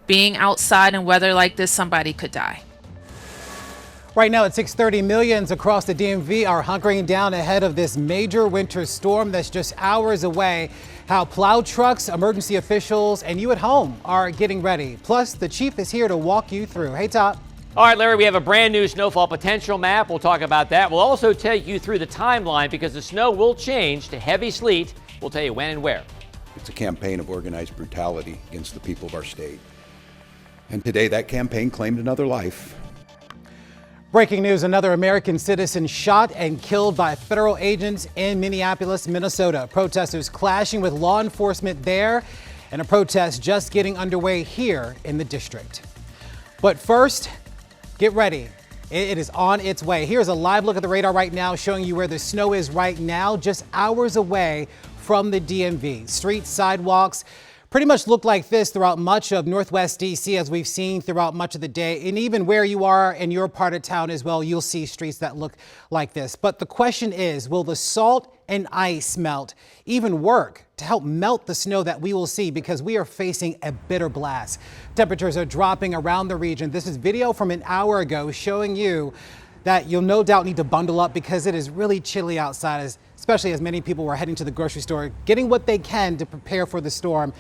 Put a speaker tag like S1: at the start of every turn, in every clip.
S1: being outside in weather like this, somebody could die.
S2: Right now at 6:30, millions across the DMV are hunkering down ahead of this major winter storm that's just hours away. How plow trucks, emergency officials, and you at home are getting ready. Plus, the chief is here to walk you through. Hey, Top.
S3: All right, Larry, we have a brand new snowfall potential map. We'll talk about that. We'll also take you through the timeline because the snow will change to heavy sleet. We'll tell you when and where.
S4: It's a campaign of organized brutality against the people of our state. And today that campaign claimed another life.
S2: Breaking news, another American citizen shot and killed by federal agents in Minneapolis, Minnesota. Protesters clashing with law enforcement there, and a protest just getting underway here in the district. But first, get ready. It is on its way. Here's a live look at the radar right now showing you where the snow is right now, just hours away from the DMV. Streets, sidewalks, pretty much look like this throughout much of Northwest DC, as we've seen throughout much of the day. And even where you are in your part of town as well, you'll see streets that look like this. But the question is, will the salt and ice melt even work to help melt the snow that we will see? Because we are facing a bitter blast. Temperatures are dropping around the region. This is video from an hour ago showing you that you'll no doubt need to bundle up because it is really chilly outside, especially as many people were heading to the grocery store, getting what they can to prepare for the storm.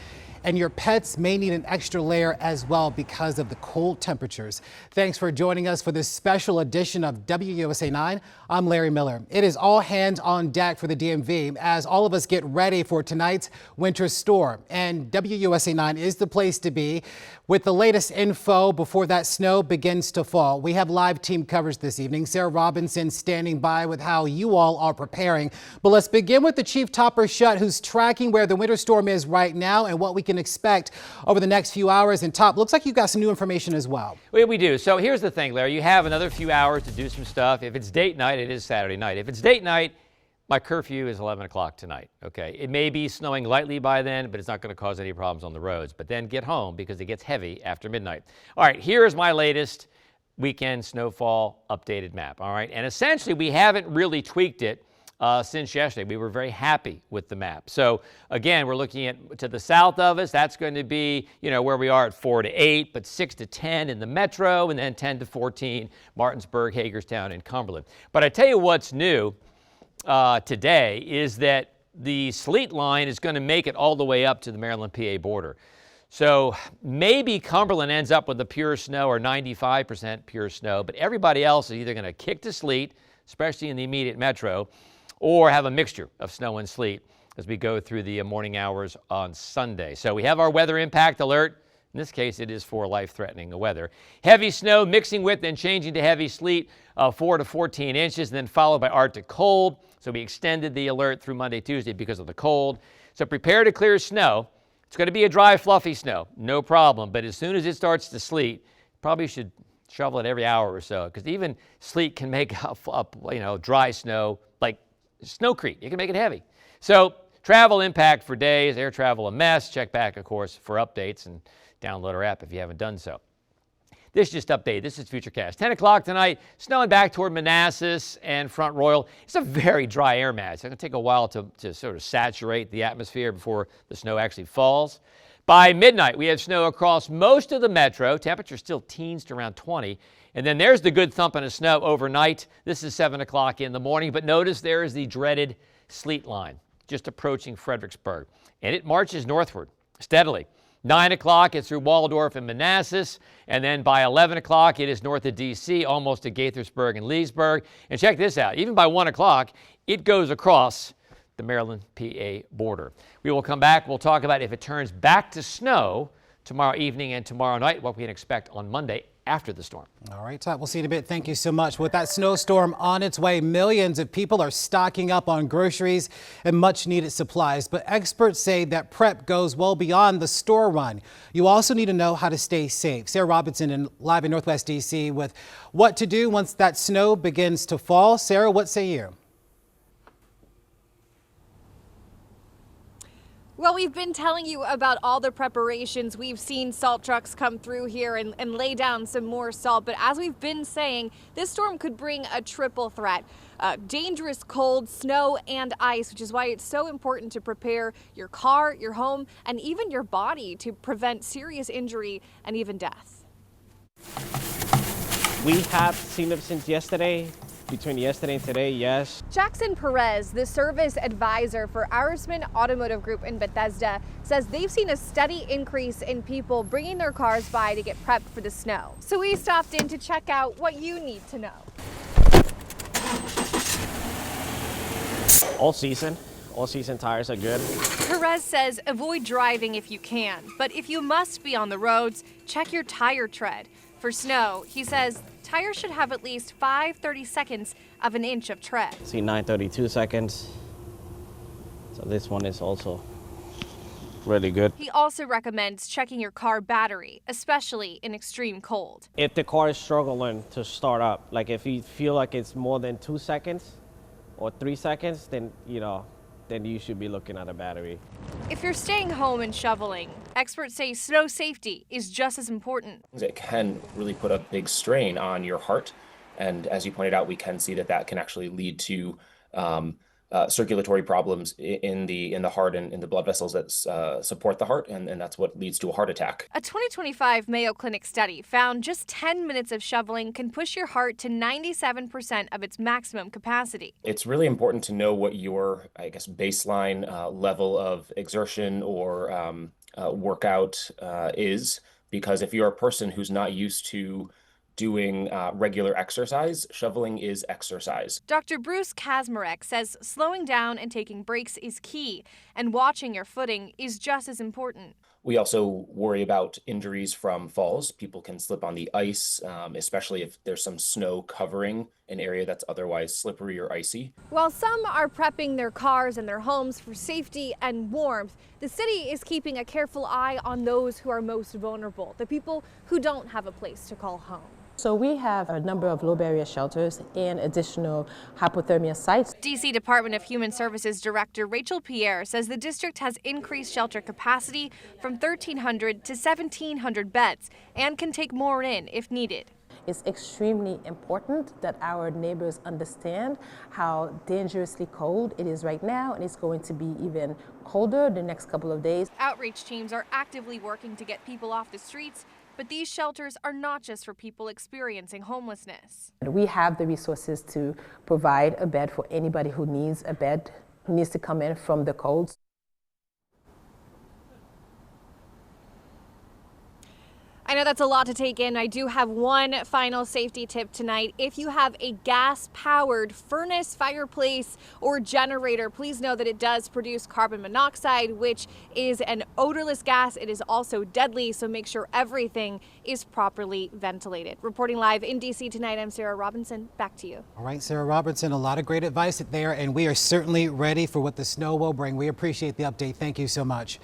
S2: And your pets may need an extra layer as well because of the cold temperatures. Thanks for joining us for this special edition of WUSA9. I'm Larry Miller. It is all hands on deck for the DMV as all of us get ready for tonight's winter storm. And WUSA9 is the place to be with the latest info before that snow begins to fall. We have live team coverage this evening. Sarah Robinson standing by with how you all are preparing. But let's begin with the Chief Topper Shutt, who's tracking where the winter storm is right now and what we can expect over the next few hours. And Top, looks like you've got some new information as well.
S3: We do. So here's the thing, Larry. You have another few hours to do some stuff. If it's date night, it is Saturday night. If it's date night, my curfew is 11 o'clock tonight, okay? It may be snowing lightly by then, but it's not going to cause any problems on the roads. But then get home because it gets heavy after midnight. All right, here is my latest weekend snowfall updated map, all right? And essentially, we haven't really tweaked it since yesterday. We were very happy with the map. So again, we're looking at to the south of us. That's going to be, where we are at 4 to 8, but 6 to 10 in the metro, and then 10 to 14, Martinsburg, Hagerstown, and Cumberland. But I tell you what's new today is that the sleet line is going to make it all the way up to the Maryland-PA border. So maybe Cumberland ends up with the pure snow or 95% pure snow, but everybody else is either going to kick to sleet, especially in the immediate metro, or have a mixture of snow and sleet as we go through the morning hours on Sunday. So we have our weather impact alert. In this case, it is for life-threatening weather. Heavy snow mixing with and changing to heavy sleet, 4 to 14 inches, and then followed by Arctic cold. So we extended the alert through Monday, Tuesday because of the cold. So prepare to clear snow. It's going to be a dry, fluffy snow, no problem. But as soon as it starts to sleet, probably should shovel it every hour or so, because even sleet can make up dry snow like snowcrete. You can make it heavy. So travel impact for days, air travel a mess. Check back, of course, for updates and download our app if you haven't done so. This is just updated. This is Futurecast. 10 o'clock tonight, snowing back toward Manassas and Front Royal. It's a very dry air mass. It's going to take a while to sort of saturate the atmosphere before the snow actually falls. By midnight, we have snow across most of the metro. Temperature still teens to around 20. And then there's the good thumping of snow overnight. This is 7 o'clock in the morning. But notice there is the dreaded sleet line just approaching Fredericksburg. And it marches northward steadily. 9 o'clock, it's through Waldorf and Manassas, and then by 11 o'clock, it is north of D.C., almost to Gaithersburg and Leesburg. And check this out, even by 1 o'clock, it goes across the Maryland-PA border. We will come back, we'll talk about if it turns back to snow tomorrow evening and tomorrow night, what we can expect on Monday after the storm.
S2: All right, Todd, we'll see you in a bit. Thank you so much. With that snowstorm on its way, millions of people are stocking up on groceries and much needed supplies. But experts say that prep goes well beyond the store run. You also need to know how to stay safe. Sarah Robinson live in Northwest DC with what to do once that snow begins to fall. Sarah, what say you?
S5: Well, we've been telling you about all the preparations. We've seen salt trucks come through here and lay down some more salt. But as we've been saying, this storm could bring a triple threat. Dangerous cold, snow, and ice, which is why it's so important to prepare your car, your home, and even your body to prevent serious injury and even death.
S6: We have seen them since yesterday. Between yesterday and today, yes.
S5: Jackson Perez, the service advisor for Arisman Automotive Group in Bethesda, says they've seen a steady increase in people bringing their cars by to get prepped for the snow. So we stopped in to check out what you need to know.
S6: All season tires are good.
S5: Perez says avoid driving if you can, but if you must be on the roads, check your tire tread. For snow, he says tires should have at least 5/32 of an inch of tread.
S6: See 932 seconds. So this one is also really good.
S5: He also recommends checking your car battery, especially in extreme cold.
S6: If the car is struggling to start up, like if you feel like it's more than 2 seconds or 3 seconds, then then you should be looking at a battery.
S5: If you're staying home and shoveling, experts say snow safety is just as important.
S7: It can really put a big strain on your heart. And as you pointed out, we can see that can actually lead to circulatory problems in the heart and in the blood vessels that support the heart, and that's what leads to a heart attack.
S5: A 2025 Mayo Clinic study found just 10 minutes of shoveling can push your heart to 97% of its maximum capacity.
S7: It's really important to know what your, baseline level of exertion or workout is, because if you're a person who's not used to doing regular exercise, shoveling is exercise.
S5: Dr. Bruce Kazmarek says slowing down and taking breaks is key, and watching your footing is just as important.
S7: We also worry about injuries from falls. People can slip on the ice, especially if there's some snow covering an area that's otherwise slippery or icy.
S5: While some are prepping their cars and their homes for safety and warmth, the city is keeping a careful eye on those who are most vulnerable, the people who don't have a place to call home.
S8: So we have a number of low barrier shelters and additional hypothermia sites.
S5: D.C. Department of Human Services Director Rachel Pierre says the district has increased shelter capacity from 1,300 to 1,700 beds and can take more in if needed.
S8: It's extremely important that our neighbors understand how dangerously cold it is right now, and it's going to be even colder the next couple of days.
S5: Outreach teams are actively working to get people off the streets, but these shelters are not just for people experiencing homelessness.
S8: We have the resources to provide a bed for anybody who needs a bed, who needs to come in from the cold.
S5: I know that's a lot to take in. I do have one final safety tip tonight. If you have a gas-powered furnace, fireplace, or generator, please know that it does produce carbon monoxide, which is an odorless gas. It is also deadly, so make sure everything is properly ventilated. Reporting live in D.C. tonight, I'm Sarah Robinson. Back to you.
S2: All right, Sarah Robertson, a lot of great advice there, and we are certainly ready for what the snow will bring. We appreciate the update. Thank you so much.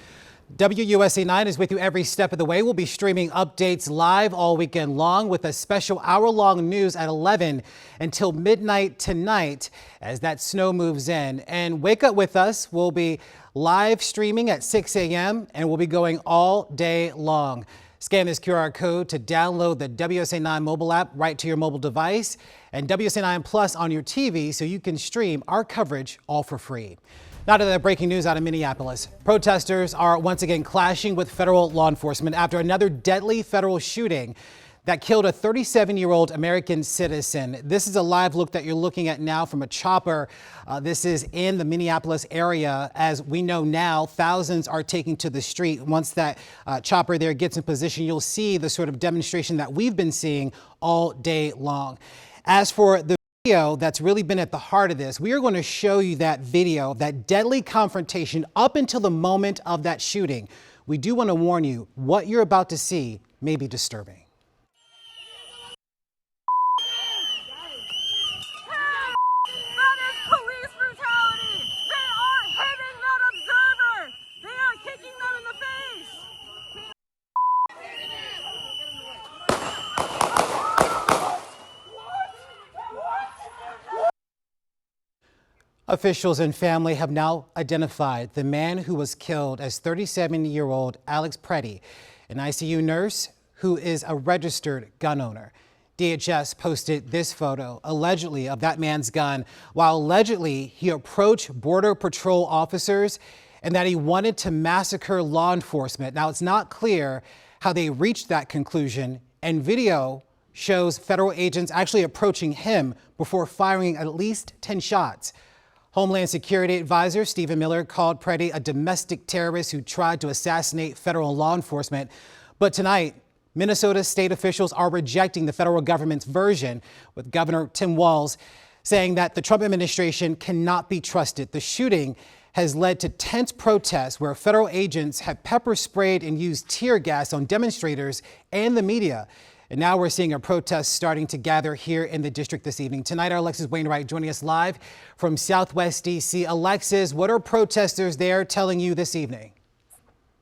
S2: WUSA9 is with you every step of the way. We'll be streaming updates live all weekend long with a special hour-long news at 11 until midnight tonight as that snow moves in. And Wake Up With Us will be live streaming at 6 a.m. and we'll be going all day long. Scan this QR code to download the WUSA9 mobile app right to your mobile device and WUSA9 Plus on your TV so you can stream our coverage all for free. Now to the breaking news out of Minneapolis. Protesters are once again clashing with federal law enforcement after another deadly federal shooting that killed a 37-year-old American citizen. This is a live look that you're looking at now from a chopper. This is in the Minneapolis area. As we know now, thousands are taking to the street. Once that chopper there gets in position, you'll see the sort of demonstration that we've been seeing all day long. As for the video that's really been at the heart of this, we are going to show you that video, that deadly confrontation up until the moment of that shooting. We do want to warn you, what you're about to see may be disturbing. Officials and family have now identified the man who was killed as 37-year-old Alex Preddy, an ICU nurse who is a registered gun owner. DHS posted this photo, allegedly, of that man's gun, while allegedly he approached Border Patrol officers and that he wanted to massacre law enforcement. Now, it's not clear how they reached that conclusion, and video shows federal agents actually approaching him before firing at least 10 shots. Homeland Security Advisor Stephen Miller called Preddy a domestic terrorist who tried to assassinate federal law enforcement. But tonight, Minnesota state officials are rejecting the federal government's version, with Governor Tim Walz saying that the Trump administration cannot be trusted. The shooting has led to tense protests where federal agents have pepper sprayed and used tear gas on demonstrators and the media. And now we're seeing a protest starting to gather here in the district this evening. Tonight, our Alexis Wainwright joining us live from Southwest D.C. Alexis, what are protesters there telling you this evening?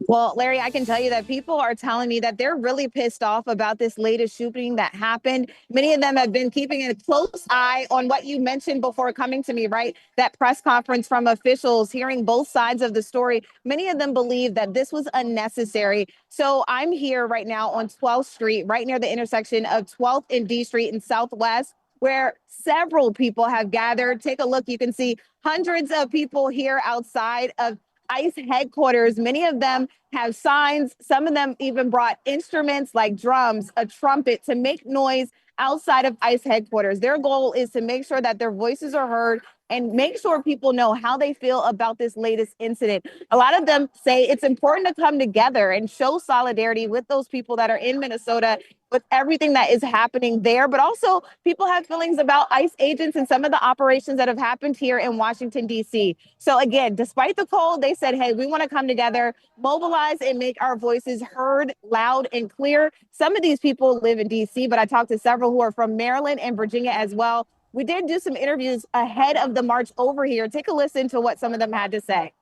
S9: Well, Larry, I can tell you that people are telling me that they're really pissed off about this latest shooting that happened. Many of them have been keeping a close eye on what you mentioned before coming to me, right? That press conference from officials, hearing both sides of the story. Many of them believe that this was unnecessary. So I'm here right now on 12th Street, right near the intersection of 12th and D Street in Southwest, where several people have gathered. Take a look. You can see hundreds of people here outside of ICE headquarters. Many of them have signs. Some of them even brought instruments like drums, a trumpet to make noise outside of ICE headquarters. Their goal is to make sure that their voices are heard and make sure people know how they feel about this latest incident. A lot of them say it's important to come together and show solidarity with those people that are in Minnesota with everything that is happening there. But also people have feelings about ICE agents and some of the operations that have happened here in Washington, D.C. So again, despite the cold, they said, hey, we want to come together, mobilize and make our voices heard loud and clear. Some of these people live in D.C., but I talked to several who are from Maryland and Virginia as well. We did do some interviews ahead of the march over here. Take a listen to what some of them had to say.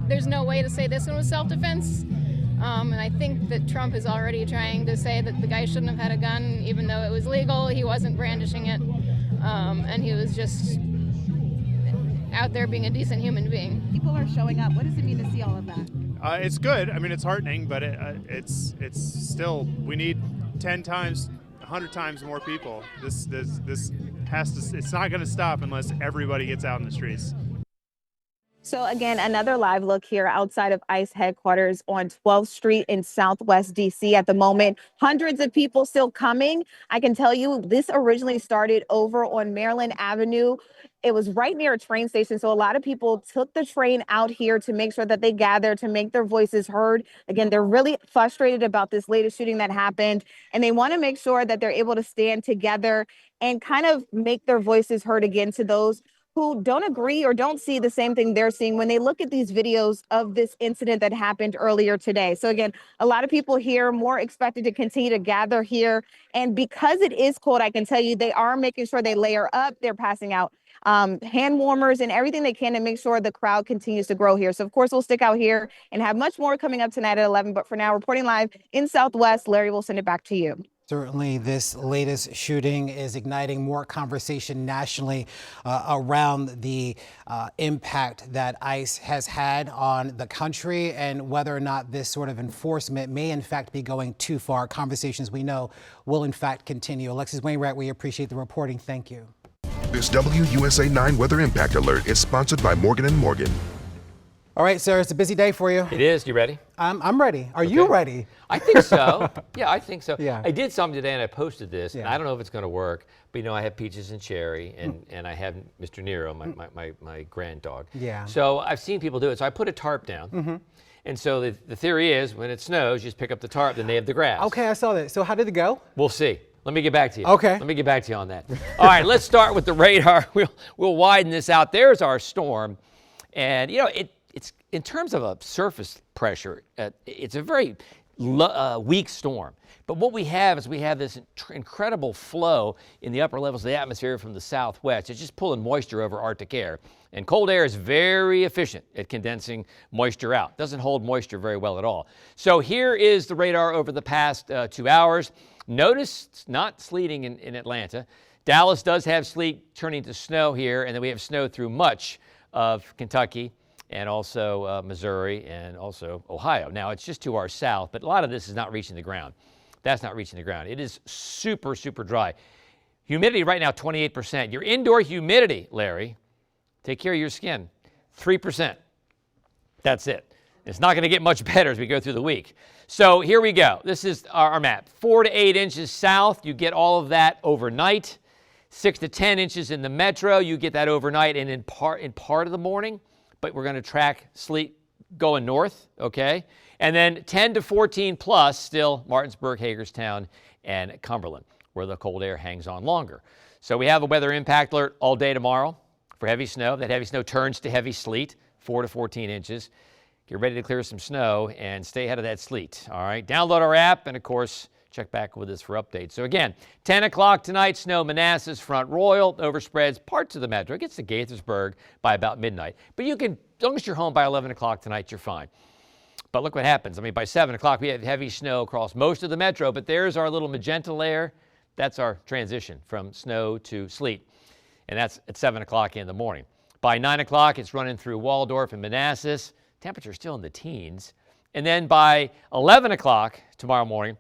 S10: There's no way to say this one was self-defense. And I think that Trump is already trying to say that the guy shouldn't have had a gun, even though it was legal. He wasn't brandishing it. And he was just out there being a decent human being.
S9: People are showing up. What does it mean to see all of that?
S11: It's good. I mean, it's heartening, but it's still, we need 10 times, 100 times more people. This has to, it's not going to stop unless everybody gets out in the streets.
S9: So again, another live look here outside of ICE headquarters on 12th Street in Southwest DC at the moment. Hundreds of people still coming. I can tell you this originally started over on Maryland Avenue. It was right near a train station. So a lot of people took the train out here to make sure that they gather, to make their voices heard. Again, they're really frustrated about this latest shooting that happened, and they want to make sure that they're able to stand together and kind of make their voices heard again to those who don't agree or don't see the same thing they're seeing when they look at these videos of this incident that happened earlier today. So again, a lot of people here more expected to continue to gather here. And because it is cold, I can tell you they are making sure they layer up. They're passing out hand warmers and everything they can to make sure the crowd continues to grow here. So of course, we'll stick out here and have much more coming up tonight at 11. But for now, reporting live in Southwest, Larry, will send it back to you.
S2: Certainly, this latest shooting is igniting more conversation nationally around the impact that ICE has had on the country and whether or not this sort of enforcement may in fact be going too far. Conversations we know will in fact continue. Alexis Wainwright, we appreciate the reporting. Thank you.
S12: This WUSA9 Weather Impact Alert is sponsored by Morgan & Morgan.
S2: All right, sir, it's a busy day for you.
S3: It is. You ready?
S2: I'm ready. Are you ready?
S3: I think so. Yeah, I think so.
S2: Yeah.
S3: I did something today and I posted this, and I don't know if it's going to work, but you know, I have peaches and cherry, and I have Mr. Nero, my grand dog.
S2: Yeah.
S3: So I've seen people do it. So I put a tarp down. And so the theory is when it snows, you just pick up the tarp, then they have the grass.
S2: Okay, I saw that. So how did it go?
S3: We'll see. Let me get back to you.
S2: Okay.
S3: Let me get back to you on that. All right, let's start with the radar. We'll widen this out. There's our storm. And, you know, it's in terms of a surface pressure, it's a very weak storm. But what we have is we have this incredible flow in the upper levels of the atmosphere from the southwest. It's just pulling moisture over Arctic air. And cold air is very efficient at condensing moisture out. Doesn't hold moisture very well at all. So here is the radar over the past 2 hours. Notice it's not sleeting in Atlanta. Dallas does have sleet turning to snow here, and then we have snow through much of Kentucky and also Missouri and also Ohio. Now, it's just to our south, but a lot of this is not reaching the ground. That's not reaching the ground. It is super, super dry. Humidity right now, 28%. Your indoor humidity, Larry, take care of your skin, 3%. That's it. It's not going to get much better as we go through the week. So here we go. This is our map. 4 to 8 inches south. You get all of that overnight. 6 to 10 inches in the metro. You get that overnight and in part of the morning. But we're going to track sleet going north, okay? And then 10 to 14 plus still Martinsburg, Hagerstown, and Cumberland, where the cold air hangs on longer. So we have a weather impact alert all day tomorrow for heavy snow. That heavy snow turns to heavy sleet, 4 to 14 inches. Get ready to clear some snow and stay ahead of that sleet, all right? Download our app and, of course, check back with us for updates. So, again, 10 o'clock tonight, snow Manassas, Front Royal, overspreads parts of the metro. It gets to Gaithersburg by about midnight. But you can, as long as you're home by 11 o'clock tonight, you're fine. But look what happens. I mean, by 7 o'clock, we have heavy snow across most of the metro, but there's our little magenta layer. That's our transition from snow to sleet, and that's at 7 o'clock in the morning. By 9 o'clock, it's running through Waldorf and Manassas. Temperature still in the teens. And then by 11 o'clock tomorrow morning,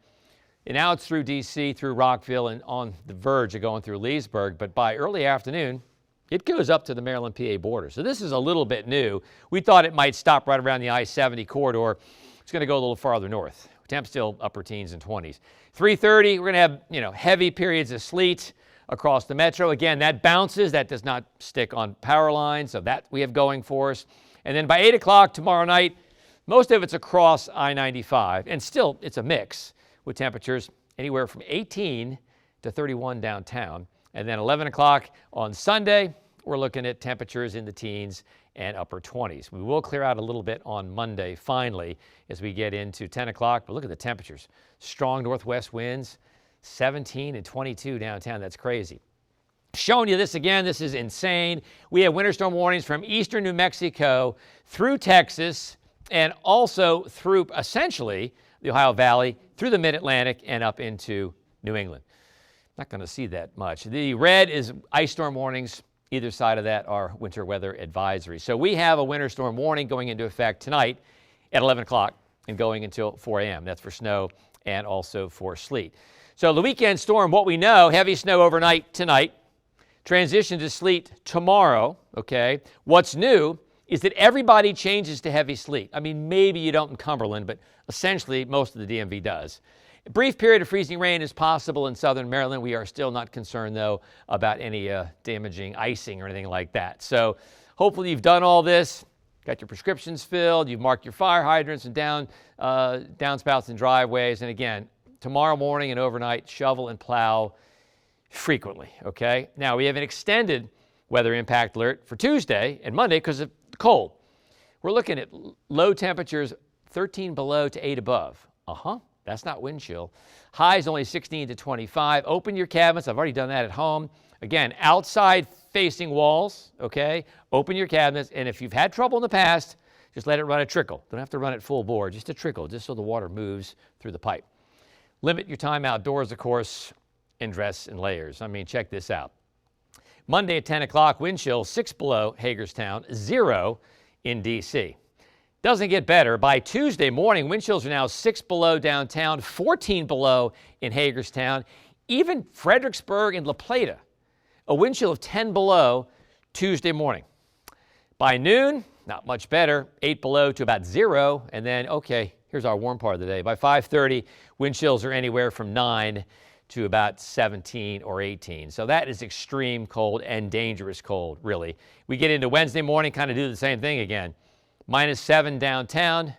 S3: and now it's through D.C., through Rockville, and on the verge of going through Leesburg. But by early afternoon, it goes up to the Maryland-PA border. So this is a little bit new. We thought it might stop right around the I-70 corridor. It's going to go a little farther north. Temps still upper teens and 20s. 3:30, we're going to have, heavy periods of sleet across the metro. Again, that bounces. That does not stick on power lines. So that we have going for us. And then by 8 o'clock tomorrow night, most of it's across I-95. And still, it's a mix with temperatures anywhere from 18 to 31 downtown. And then 11 o'clock on Sunday, we're looking at temperatures in the teens and upper 20s. We will clear out a little bit on Monday, finally, as we get into 10 o'clock. But look at the temperatures. Strong northwest winds, 17 and 22 downtown. That's crazy. Showing you this again, this is insane. We have winter storm warnings from eastern New Mexico through Texas and also through, essentially, the Ohio Valley, through the mid-Atlantic and up into New England. Not going to see that much. The red is ice storm warnings. Either side of that are winter weather advisories. So we have a winter storm warning going into effect tonight at 11 o'clock and going until 4 a.m. That's for snow and also for sleet. So the weekend storm, what we know, heavy snow overnight tonight. Transition to sleet tomorrow, okay? What's new is that everybody changes to heavy sleet. I mean, maybe you don't in Cumberland, but essentially most of the DMV does. A brief period of freezing rain is possible in southern Maryland. We are still not concerned, though, about any damaging icing or anything like that. So hopefully you've done all this, got your prescriptions filled, you've marked your fire hydrants and downspouts and driveways. And again, tomorrow morning and overnight, shovel and plow frequently, okay? Now, we have an extended weather impact alert for Tuesday and Monday because of the cold. We're looking at low temperatures 13 below to 8 above. That's not wind chill. Highs only 16 to 25. Open your cabinets. I've already done that at home. Again, outside facing walls, okay? Open your cabinets, and if you've had trouble in the past, just let it run a trickle. Don't have to run it full bore, just a trickle, just so the water moves through the pipe. Limit your time outdoors, of course, and dress in layers. I mean, check this out. Monday at 10 o'clock, wind chill 6 below Hagerstown, 0 in D.C. Doesn't get better. By Tuesday morning, wind chills are now 6 below downtown, 14 below in Hagerstown, even Fredericksburg and La Plata, a wind chill of 10 below Tuesday morning. By noon, not much better, 8 below to about 0, and then, okay, here's our warm part of the day. By 5:30, wind chills are anywhere from 9 to about 17 or 18. So that is extreme cold and dangerous cold, really. We get into Wednesday morning, kind of do the same thing again. -7 downtown,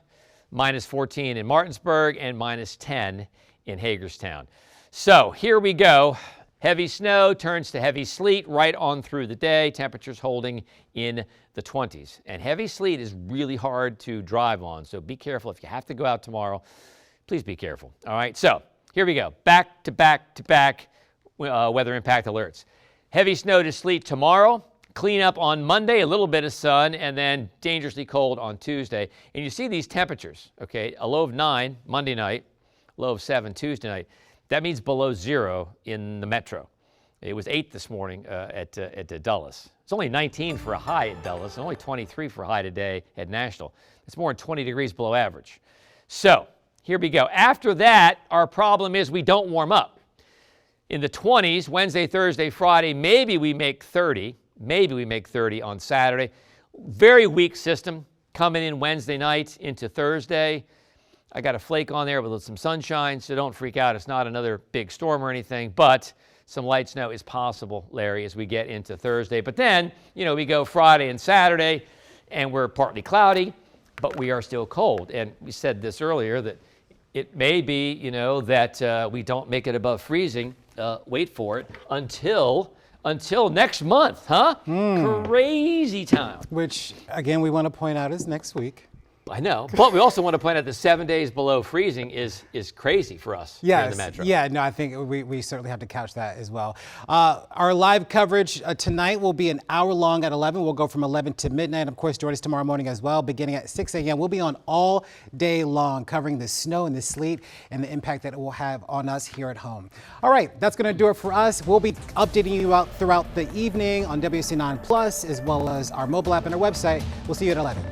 S3: -14 in Martinsburg, and -10 in Hagerstown. So here we go. Heavy snow turns to heavy sleet right on through the day. Temperatures holding in the 20s. And heavy sleet is really hard to drive on, so be careful. If you have to go out tomorrow, please be careful. All right, so here we go. Back to back weather impact alerts. Heavy snow to sleet tomorrow. Clean up on Monday, a little bit of sun, and then dangerously cold on Tuesday. And you see these temperatures, okay? A low of 9 Monday night, low of 7 Tuesday night. That means below 0 in the metro. It was 8 this morning at Dulles. It's only 19 for a high at Dulles, and only 23 for a high today at National. It's more than 20 degrees below average. So here we go. After that, our problem is we don't warm up. In the 20s, Wednesday, Thursday, Friday, maybe we make 30. Maybe we make 30 on Saturday. Very weak system coming in Wednesday night into Thursday. I got a flake on there with some sunshine, so don't freak out. It's not another big storm or anything, but some light snow is possible, Larry, as we get into Thursday. But then, we go Friday and Saturday, and we're partly cloudy, but we are still cold. And we said this earlier, that it may be, that we don't make it above freezing, wait for it, until next month, huh? Crazy time.
S2: Which, again, we want to point out is next week.
S3: I know, but we also want to point out that 7 days below freezing is crazy for us here in the Metro.
S2: Yeah, no, I think we certainly have to couch that as well. Our live coverage tonight will be an hour long at 11. We'll go from 11 to midnight. Of course, join us tomorrow morning as well, beginning at 6 a.m. We'll be on all day long, covering the snow and the sleet and the impact that it will have on us here at home. All right, that's going to do it for us. We'll be updating you out throughout the evening on WUSA9 Plus, as well as our mobile app and our website. We'll see you at 11.